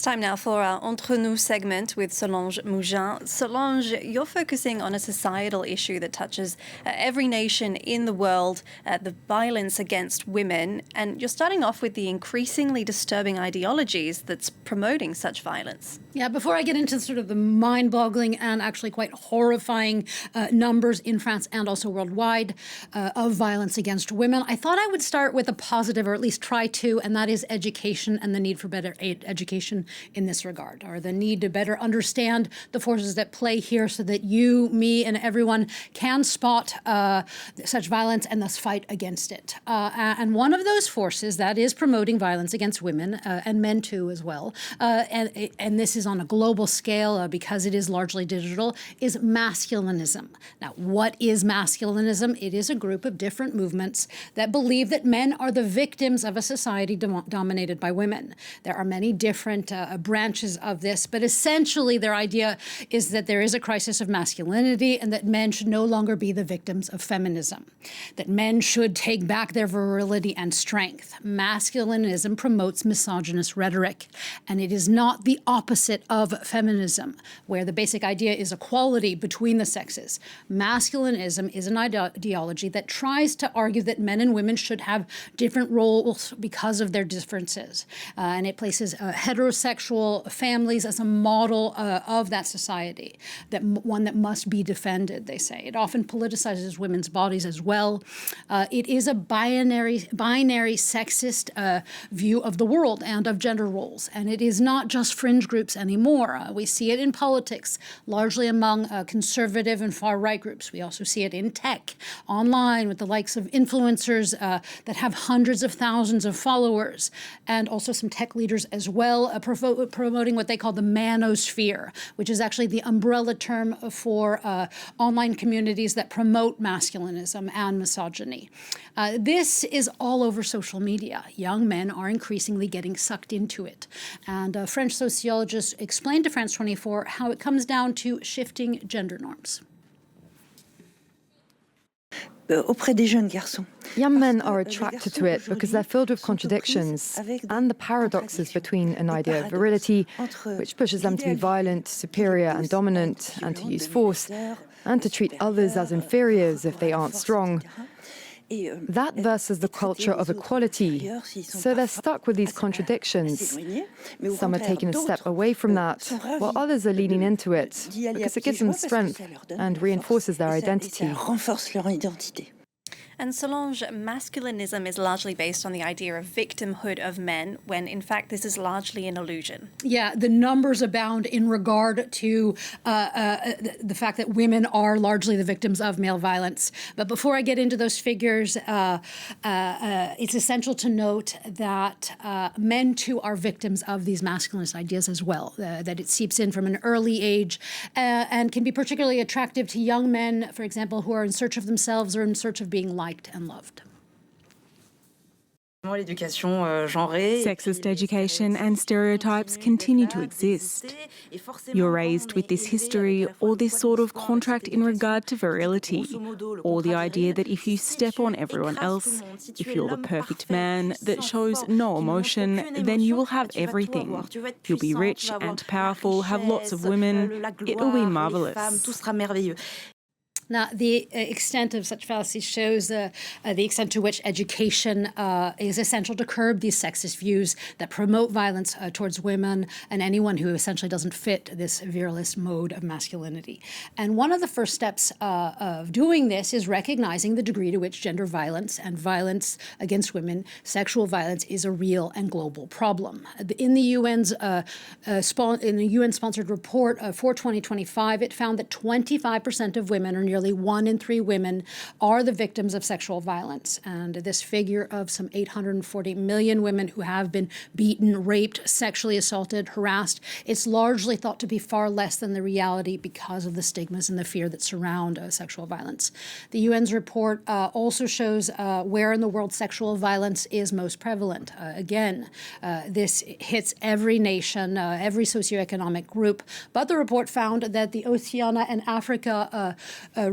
It's time now for our Entre Nous segment with Solange Mougin. Solange, you're focusing on a societal issue that touches every nation in the world, the violence against women, and you're starting off with the increasingly disturbing ideologies that's promoting such violence. Yeah, before I get into sort of the mind-boggling and actually quite horrifying numbers in France and also worldwide of violence against women, I thought I would start with a positive, or at least try to, and that is education and the need for better education in this regard, or the need to better understand the forces that play here so that you, me, and everyone can spot such violence and thus fight against it. And one of those forces that is promoting violence against women, and men too as well, and this is on a global scale because it is largely digital, is masculinism. Now, what is masculinism? It is a group of different movements that believe that men are the victims of a society dominated by women. There are many different branches of this, but essentially their idea is that there is a crisis of masculinity and that men should no longer be the victims of feminism, that men should take back their virility and strength. Masculinism promotes misogynist rhetoric, and it is not the opposite of feminism, where the basic idea is equality between the sexes. Masculinism is an ideology that tries to argue that men and women should have different roles because of their differences. And it places heterosexual families as a model of that society, that one that must be defended, they say. It often politicizes women's bodies as well. It is a binary sexist view of the world and of gender roles. And it is not just fringe groups anymore. We see it in politics, largely among conservative and far-right groups. We also see it in tech, online, with the likes of influencers that have hundreds of thousands of followers, and also some tech leaders as well, promoting what they call the manosphere, which is actually the umbrella term for online communities that promote masculinism and misogyny. This is all over social media. Young men are increasingly getting sucked into it. And French sociologists explained to France 24 how it comes down to shifting gender norms. Young men are attracted to it because they're filled with contradictions and the paradoxes between an idea of virility, which pushes them to be violent, superior and dominant, and to use force, and to treat others as inferiors if they aren't strong. That versus the culture of equality. So they're stuck with these contradictions. Some are taking a step away from that, while others are leaning into it because it gives them strength and reinforces their identity. And Solange, masculinism is largely based on the idea of victimhood of men, when in fact this is largely an illusion. Yeah, the numbers abound in regard to the fact that women are largely the victims of male violence. But before I get into those figures, it's essential to note that men too are victims of these masculinist ideas as well, that it seeps in from an early age and can be particularly attractive to young men, for example, who are in search of themselves or in search of being liked and loved. Sexist education and stereotypes continue to exist. You're raised with this history or this sort of contract in regard to virility, or the idea that if you step on everyone else, if you're the perfect man that shows no emotion, then you will have everything. You'll be rich and powerful, have lots of women. It'll be marvellous. Now, the extent of such fallacies shows the extent to which education is essential to curb these sexist views that promote violence towards women and anyone who essentially doesn't fit this virilist mode of masculinity. And one of the first steps of doing this is recognizing the degree to which gender violence and violence against women, sexual violence, is a real and global problem. In the UN-sponsored report for 2025, it found that 25% of women, or nearly 1 in 3 women, are the victims of sexual violence. And this figure of some 840 million women who have been beaten, raped, sexually assaulted, harassed, it's largely thought to be far less than the reality because of the stigmas and the fear that surround sexual violence. The UN's report also shows where in the world sexual violence is most prevalent. This hits every nation, every socioeconomic group. But the report found that the Oceania and Africa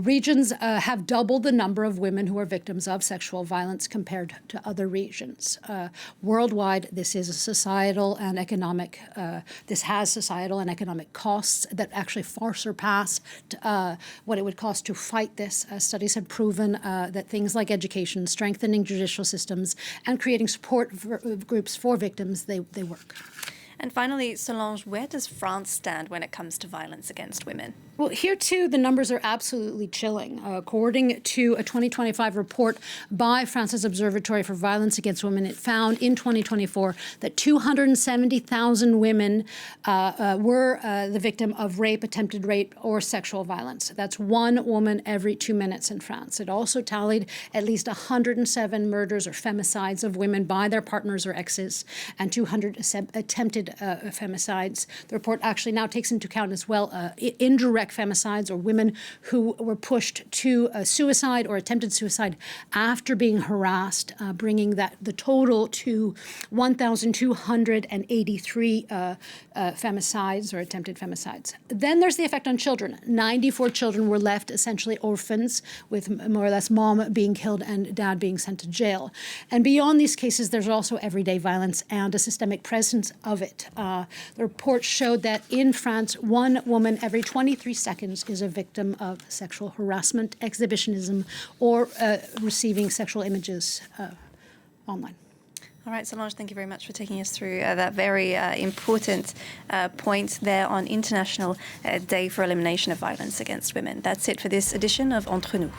regions have doubled the number of women who are victims of sexual violence compared to other regions. Worldwide, this is a societal and economic, this has societal and economic costs that actually far surpass what it would cost to fight this. Studies have proven that things like education, strengthening judicial systems, and creating support groups for victims, they work. And finally, Solange, where does France stand when it comes to violence against women? Well, here too, the numbers are absolutely chilling. According to a 2025 report by France's Observatory for Violence Against Women, it found in 2024 that 270,000 women were the victim of rape, attempted rape, or sexual violence. That's one woman every 2 minutes in France. It also tallied at least 107 murders or femicides of women by their partners or exes, and 200 attempted femicides. The report actually now takes into account as well indirect femicides, or women who were pushed to suicide or attempted suicide after being harassed, bringing the total to 1,283 femicides or attempted femicides. Then there's the effect on children. 94 children were left essentially orphans, with more or less mom being killed and dad being sent to jail. And beyond these cases, there's also everyday violence and a systemic presence of it. The report showed that in France, one woman every 23 seconds is a victim of sexual harassment, exhibitionism, or receiving sexual images online. All right, Solange, thank you very much for taking us through that very important point there on International Day for Elimination of Violence Against Women. That's it for this edition of Entre Nous.